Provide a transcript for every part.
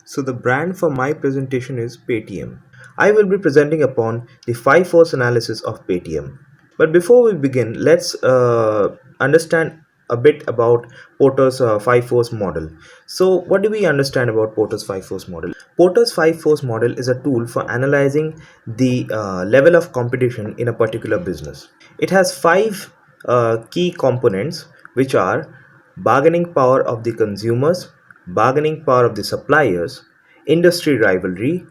So the brand for my presentation is Paytm. I will be presenting upon the 5 force analysis of Paytm. But before we begin, let's understand a bit about Porter's 5 force model. So what do we understand about Porter's 5 force model? Porter's 5 force model is a tool for analyzing the level of competition in a particular business. It has five key components, which are bargaining power of the consumers, bargaining power of the suppliers, industry rivalry,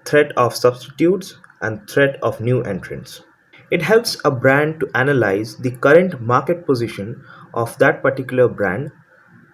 threat of substitutes, and threat of new entrants. It helps a brand to analyze the current market position of that particular brand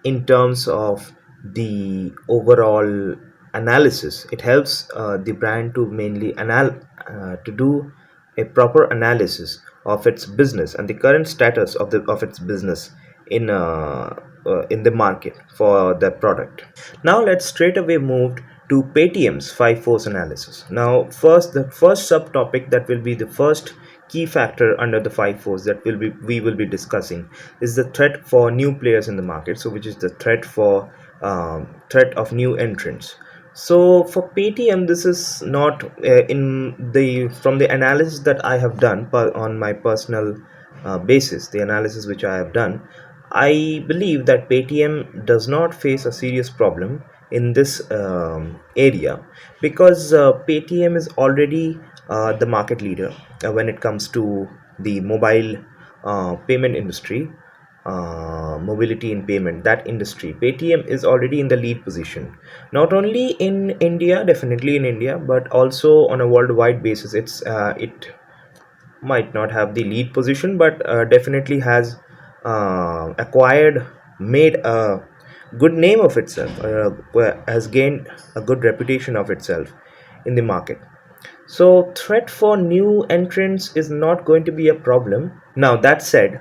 in terms of the overall analysis. It helps the brand to mainly to do a proper analysis of its business and the current status of its business in the market for the product. Now let's straight away move to Paytm's 5 force analysis. Now the first subtopic that will be the first key factor under the 5 force that we will be discussing is the threat for new players in the market. So which is the threat of new entrants. So for Paytm, this is not in the from the analysis that I have done on my personal basis, the analysis which I have done, I believe that Paytm does not face a serious problem in this area because Paytm is already the market leader when it comes to the mobile payment industry, mobility in payment, that industry. Paytm is already in the lead position, not only in India, definitely in India, but also on a worldwide basis. It might not have the lead position, but definitely has made a good name of itself, has gained a good reputation of itself in the market. So threat for new entrants is not going to be a problem. Now that said,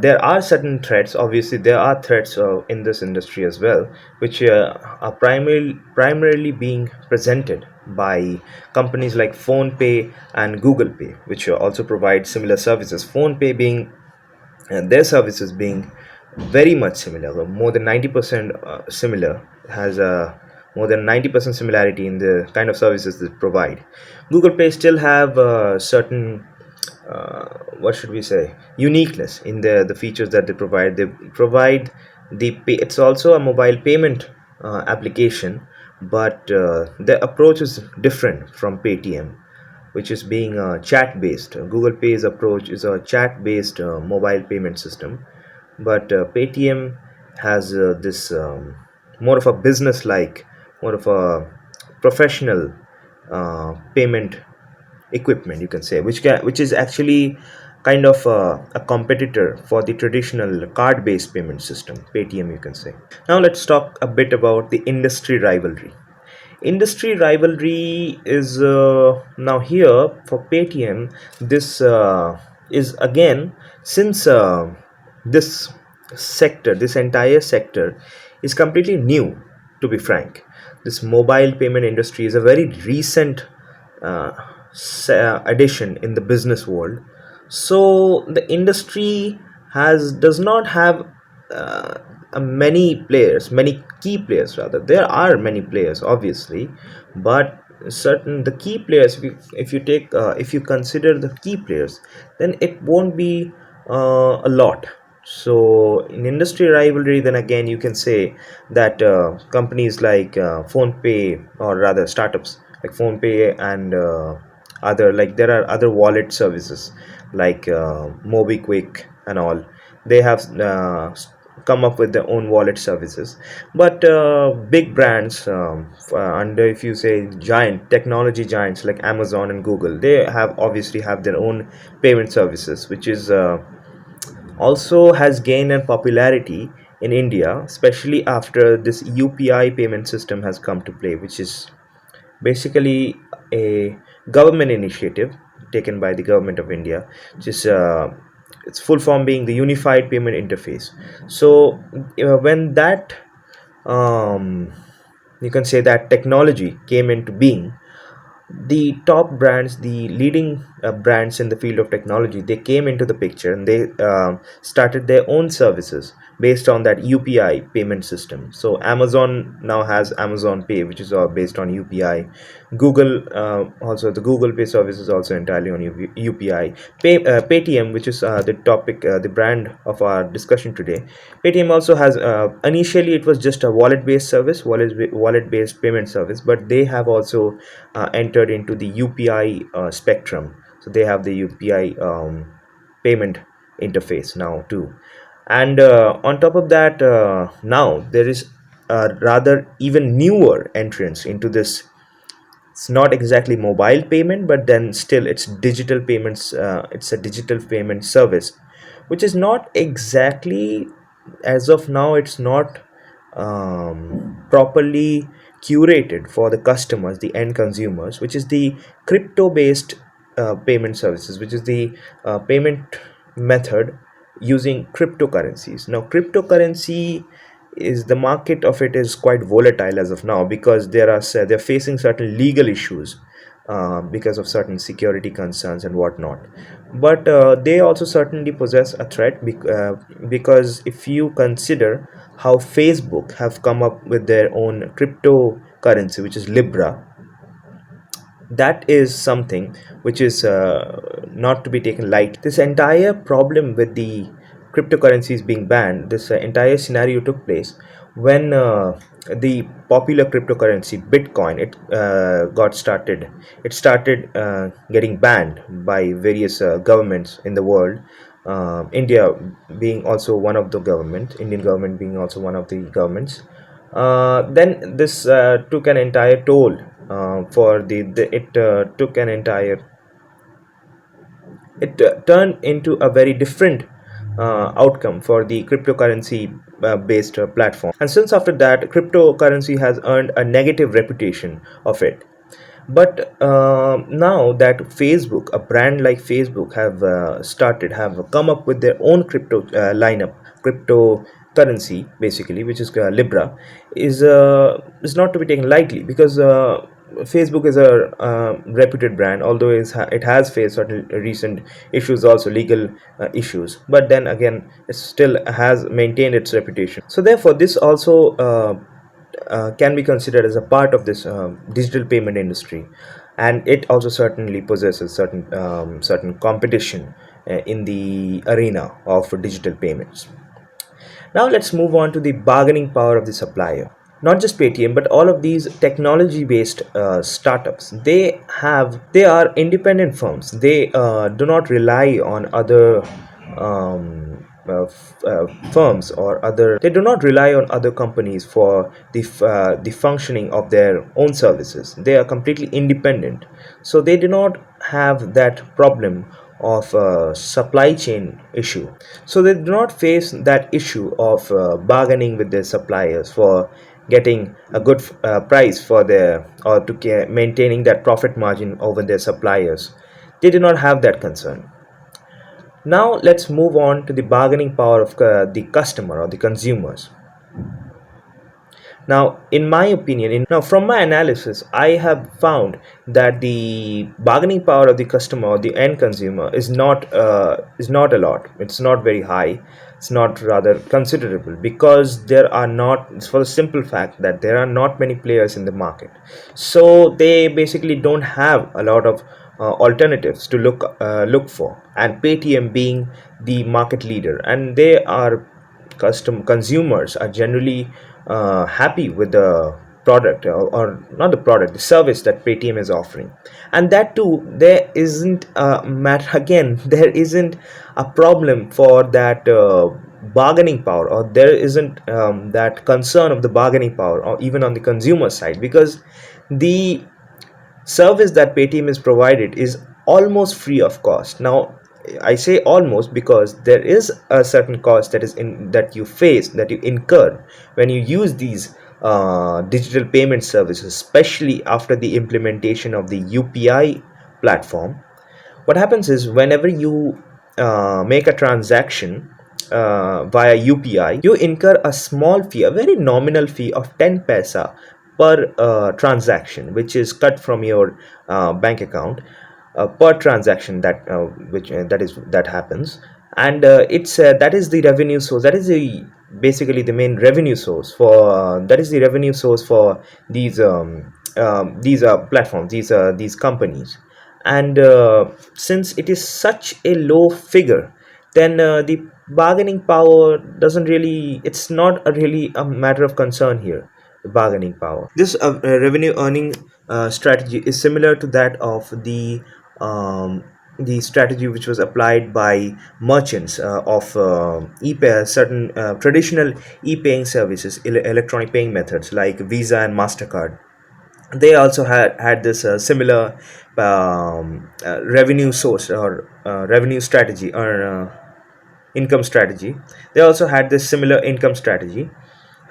there are certain threats. Obviously, there are threats in this industry as well, which are primarily being presented by companies like PhonePe and Google Pay, which also provide similar services. PhonePe being their services being very much similar, more than 90% similar, has a more than 90% similarity in the kind of services they provide. Google Pay still have certain what should we say, uniqueness in the features that they provide the pay. It's also a mobile payment application, but the approach is different from Paytm, which is being chat based. Google Pay's approach is a chat based mobile payment system, but Paytm has this more of a business like, more of a professional payment equipment, you can say, which is actually kind of a competitor for the traditional card based payment system, Paytm, you can say. Now let's talk a bit about the industry rivalry. Industry rivalry is now here for Paytm. This is again, since this this entire sector is completely new, to be frank. This mobile payment industry is a very recent uh, addition in the business world. So the industry does not have many players, many key players rather. There are many players, obviously, but certain the key players, if you consider the key players, then it won't be a lot. So in industry rivalry, then again you can say that companies like PhonePe, or rather startups like PhonePe and other, like there are other wallet services like MobiQuick and all. They have come up with their own wallet services, but big brands, under, if you say, giant technology giants like Amazon and Google, they have obviously have their own payment services, which is also has gained in popularity in India, especially after this UPI payment system has come to play, which is basically a government initiative taken by the government of India, which is its full form being the Unified Payment Interface. So when that um, you can say that technology came into being, the top brands, the leading brands in the field of technology, they came into the picture, and they started their own services, based on that UPI payment system. So Amazon now has Amazon Pay, which is based on UPI. Google, also the Google Pay service is also entirely on UPI. Paytm, which is the topic, the brand of our discussion today. Paytm also has, initially it was just a wallet-based service, wallet-based payment service, but they have also entered into the UPI spectrum. So they have the UPI payment interface now too. And on top of that, now there is a rather even newer entrance into this. It's not exactly mobile payment, but then still it's digital payments. It's a digital payment service, which is not exactly, as of now it's not properly curated for the customers, the end consumers, which is the crypto based payment services, which is the payment method using cryptocurrencies. Now cryptocurrency is, the market of it is quite volatile as of now, because they're facing certain legal issues because of certain security concerns and whatnot. But they also certainly possess a threat, because if you consider how Facebook have come up with their own cryptocurrency, which is Libra, that is something which is not to be taken light. This entire problem with the cryptocurrencies being banned, this entire scenario took place when the popular cryptocurrency Bitcoin, it started getting banned by various governments in the world. India being also one of the government, Indian government being also one of the governments. Then this took an entire toll for the it took an entire it turned into a very different outcome for the cryptocurrency based platform. And since after that, cryptocurrency has earned a negative reputation of it. But now that Facebook, a brand like Facebook, have come up with their own crypto lineup, cryptocurrency basically, which is Libra, is not to be taken lightly, because Facebook is a reputed brand, although it has faced certain recent issues, also legal issues. But then again, it still has maintained its reputation. So therefore, this also can be considered as a part of this digital payment industry, and it also certainly possesses certain competition in the arena of digital payments. Now let's move on to the bargaining power of the supplier. Not just Paytm, but all of these technology-based startups, they are independent firms. They do not rely on other firms or other. They do not rely on other companies for the functioning of their own services. They are completely independent, so they do not have that problem of supply chain issue. So they do not face that issue of bargaining with their suppliers for getting a good price for their, or to maintaining that profit margin over their suppliers. They do not have that concern. Now let's move on to the bargaining power of the customer or the consumers. Now, in my opinion, from my analysis, I have found that the bargaining power of the customer or the end consumer is not a lot. It's not very high. It's not rather considerable, because there are not. It's for the simple fact that there are not many players in the market. So they basically don't have a lot of alternatives to look for. And Paytm being the market leader, and they are consumers are generally happy with the product, or not the product, the service that Paytm is offering. And that too, there isn't a matter again, there isn't a problem for that bargaining power, or there isn't that concern of the bargaining power, or even on the consumer side, because the service that Paytm is provided is almost free of cost. Now, I say almost because there is a certain cost that you face, that you incur when you use these digital payment services, especially after the implementation of the UPI platform. What happens is, whenever you make a transaction via UPI, you incur a small fee, a very nominal fee of 10 paisa per transaction, which is cut from your bank account per transaction that happens. And it's that is the revenue source, that is the basically the main revenue source for that is the revenue source for these platforms, these companies. And since it is such a low figure, then the bargaining power doesn't really, it's not a really a matter of concern here, the bargaining power. This revenue earning strategy is similar to that of the strategy which was applied by merchants of certain traditional e-paying services, electronic paying methods like Visa and Mastercard. They also had this similar revenue source or revenue strategy or income strategy. They also had this similar income strategy,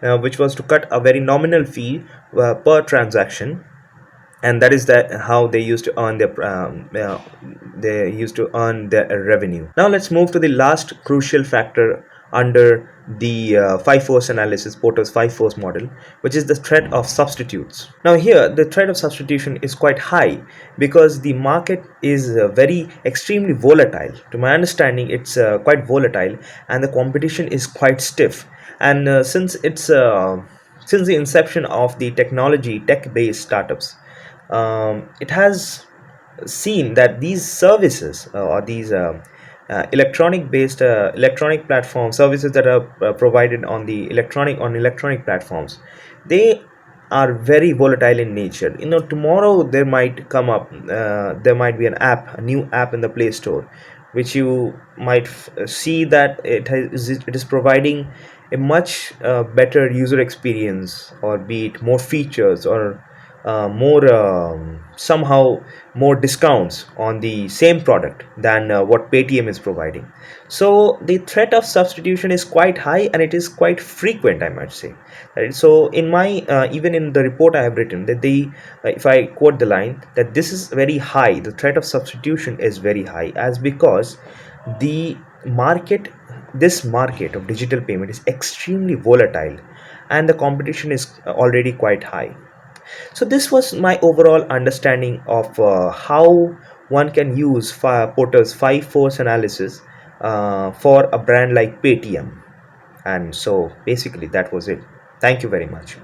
which was to cut a very nominal fee per transaction, and that is that how they used to earn their revenue. Now let's move to the last crucial factor under the five force analysis, Porter's five force model, which is the threat of substitutes. Now here the threat of substitution is quite high because the market is very extremely volatile. To my understanding, it's quite volatile, and the competition is quite stiff. And since the inception of the tech based startups, it has seen that these services or these electronic platform services that are provided on the electronic platforms, they are very volatile in nature. Tomorrow there might be a new app in the Play Store, which you might see that it is providing a much better user experience, or be it more features, or more somehow more discounts on the same product than what Paytm is providing. So the threat of substitution is quite high, and it is quite frequent, I might say. Right? So in my even in the report I have written that if I quote the line, that this is very high, the threat of substitution is very high, as because the market this market of digital payment is extremely volatile, and the competition is already quite high. So this was my overall understanding of how one can use Porter's five force analysis for a brand like Paytm. And so basically that was it. Thank you very much.